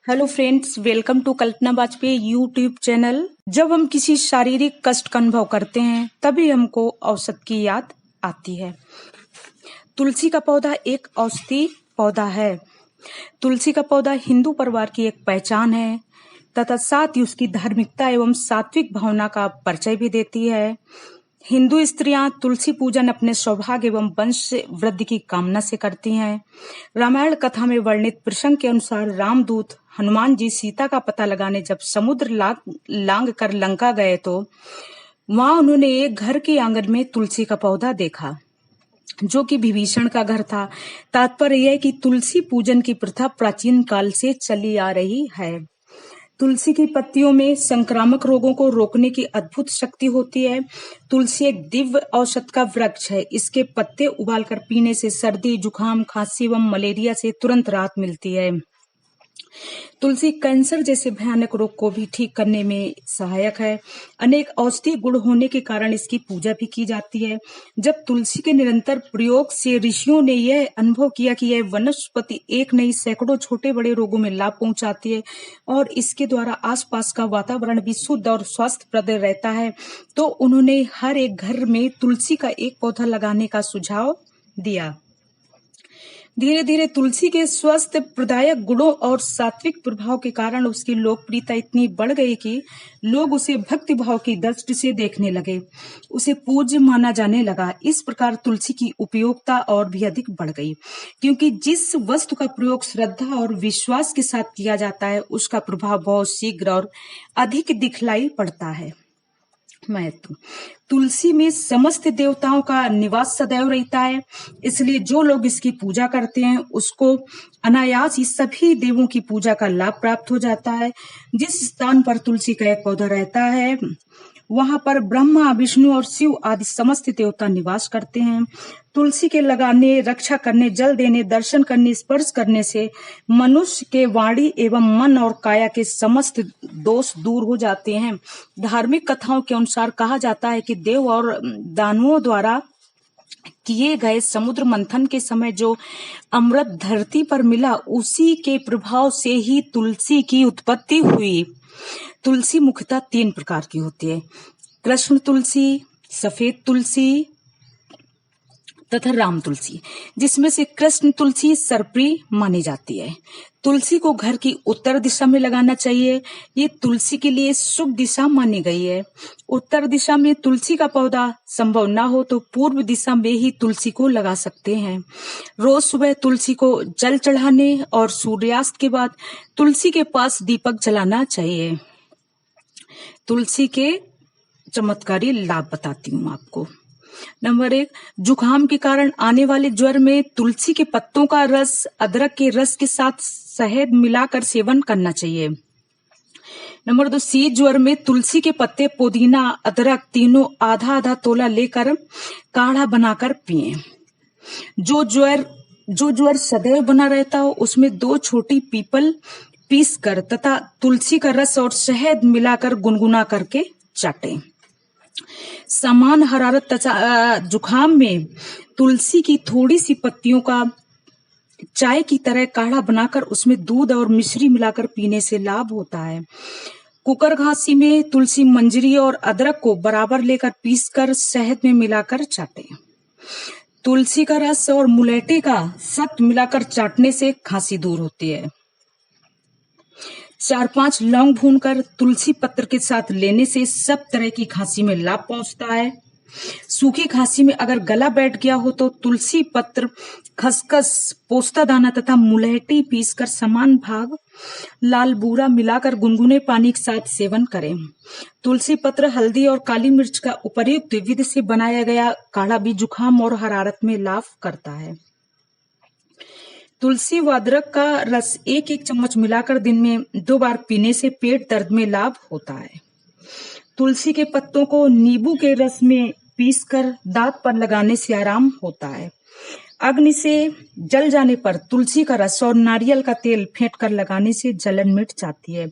Hello friends, welcome to Kalpana Vajpayee YouTube channel. जब हम किसी शारीरिक कष्ट का अनुभव करते हैं तभी हमको औषध की याद आती है। तुलसी का पौधा एक औषधि पौधा है। तुलसी का पौधा हिंदू परिवार की एक पहचान है तथा साथ ही उसकी धार्मिकता एवं सात्विक भावना का परिचय भी देती है। हिंदू स्त्रियां तुलसी पूजन अपने सौभाग्य एवं वंश वृद्धि की कामना से करती हैं। रामायण कथा में वर्णित प्रसंग के अनुसार रामदूत हनुमान जी सीता का पता लगाने जब समुद्र लांग कर लंका गए तो वहां उन्होंने एक घर के आंगन में तुलसी का पौधा देखा जो कि विभीषण का घर था। तात्पर्य यह है कि तुलसी पूजन की प्रथा प्राचीन काल से चली आ रही है। तुलसी की पत्तियों में संक्रामक रोगों को रोकने की अद्भुत शक्ति होती है। तुलसी एक दिव्य औषध का वृक्ष है। इसके पत्ते उबालकर पीने से सर्दी, जुकाम, खांसी एवं मलेरिया से तुरंत राहत मिलती है। तुलसी कैंसर जैसे भयानक रोग को भी ठीक करने में सहायक है। अनेक औषधीय गुण होने के कारण इसकी पूजा भी की जाती है। जब तुलसी के निरंतर प्रयोग से ऋषियों ने यह अनुभव किया कि यह वनस्पति एक नहीं सैकड़ों छोटे बड़े रोगों में लाभ पहुंचाती है और इसके द्वारा आसपास का वातावरण भी शुद्ध और स्वास्थ्यप्रद रहता है, तो उन्होंने हर एक घर में तुलसी का एक पौधा लगाने का सुझाव दिया। धीरे धीरे तुलसी के स्वास्थ्य प्रदायक गुणों और सात्विक प्रभाव के कारण उसकी लोकप्रियता इतनी बढ़ गई कि लोग उसे भक्ति भाव की दृष्टि से देखने लगे, उसे पूज्य माना जाने लगा। इस प्रकार तुलसी की उपयोगिता और भी अधिक बढ़ गई, क्योंकि जिस वस्तु का प्रयोग श्रद्धा और विश्वास के साथ किया जाता है उसका प्रभाव बहुत शीघ्र और अधिक दिखलाई पड़ता है। महत्व: तुलसी में समस्त देवताओं का निवास सदैव रहता है, इसलिए जो लोग इसकी पूजा करते हैं उसको अनायास ही सभी देवों की पूजा का लाभ प्राप्त हो जाता है। जिस स्थान पर तुलसी का एक पौधा रहता है वहां पर ब्रह्मा, विष्णु और शिव आदि समस्त देवता निवास करते हैं। तुलसी के लगाने, रक्षा करने, जल देने, दर्शन करने, स्पर्श करने से मनुष्य के वाणी एवं मन और काया के समस्त दोष दूर हो जाते हैं। धार्मिक कथाओं के अनुसार कहा जाता है कि देव और दानवों द्वारा किए गए समुद्र मंथन के समय जो अमृत धरती पर मिला उसी के प्रभाव से ही तुलसी की उत्पत्ति हुई। तुलसी मुख्यतः 3 प्रकार की होती है: कृष्ण तुलसी, सफेद तुलसी तथा राम तुलसी, जिसमें से कृष्ण तुलसी सर्वप्रिय मानी जाती है। तुलसी को घर की उत्तर दिशा में लगाना चाहिए। ये तुलसी के लिए शुभ दिशा मानी गई है। उत्तर दिशा में तुलसी का पौधा संभव न हो तो पूर्व दिशा में ही तुलसी को लगा सकते हैं। रोज सुबह तुलसी को जल चढ़ाने और सूर्यास्त के बाद तुलसी के पास दीपक जलाना चाहिए। तुलसी के चमत्कारी लाभ बताती हूँ आपको। नंबर 1, जुकाम के कारण आने वाले ज्वर में तुलसी के पत्तों का रस अदरक के रस के साथ शहद मिलाकर सेवन करना चाहिए। नंबर 2, शीत ज्वर में तुलसी के पत्ते, पुदीना, अदरक तीनों आधा आधा तोला लेकर काढ़ा बनाकर पिएं। जो ज्वर सदैव बना रहता हो उसमें 2 छोटी पीपल पीस कर तथा तुलसी का रस और शहद मिलाकर गुनगुना करके चाटें। समान हरारत तथा जुखाम में तुलसी की थोड़ी सी पत्तियों का चाय की तरह काढ़ा बनाकर उसमें दूध और मिश्री मिलाकर पीने से लाभ होता है। कुकर खांसी में तुलसी मंजरी और अदरक को बराबर लेकर पीसकर शहद में मिलाकर चाटें। तुलसी का रस और मुलेठी का सत्व मिलाकर चाटने से खांसी दूर होती है। 4-5 लौंग भूनकर तुलसी पत्र के साथ लेने से सब तरह की खांसी में लाभ पहुंचता है। सूखी खांसी में अगर गला बैठ गया हो तो तुलसी पत्र, खसखस, पोस्ता दाना तथा मुलेठी पीसकर समान भाग लाल बूरा मिलाकर गुनगुने पानी के साथ सेवन करें। तुलसी पत्र, हल्दी और काली मिर्च का उपर्युक्त विधि से बनाया गया काढ़ा भी जुखाम और हरारत में लाभ करता है। तुलसी व अदरक का रस 1-1 चम्मच मिलाकर दिन में 2 बार पीने से पेट दर्द में लाभ होता है। तुलसी के पत्तों को नींबू के रस में पीसकर दांत पर लगाने से आराम होता है। अग्नि से जल जाने पर तुलसी का रस और नारियल का तेल फेंट कर लगाने से जलन मिट जाती है।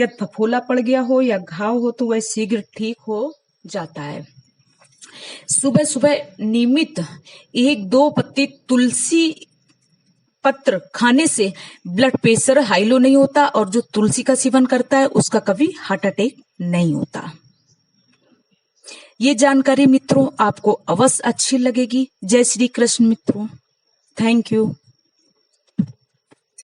यदि फफोला पड़ गया हो या घाव हो तो वह शीघ्र ठीक हो जाता है। सुबह सुबह नियमित 1-2 पत्ते तुलसी पत्र खाने से ब्लड प्रेशर हाई लो नहीं होता और जो तुलसी का सेवन करता है उसका कभी हार्ट अटैक नहीं होता। ये जानकारी मित्रों आपको अवश्य अच्छी लगेगी। जय श्री कृष्ण मित्रों, थैंक यू।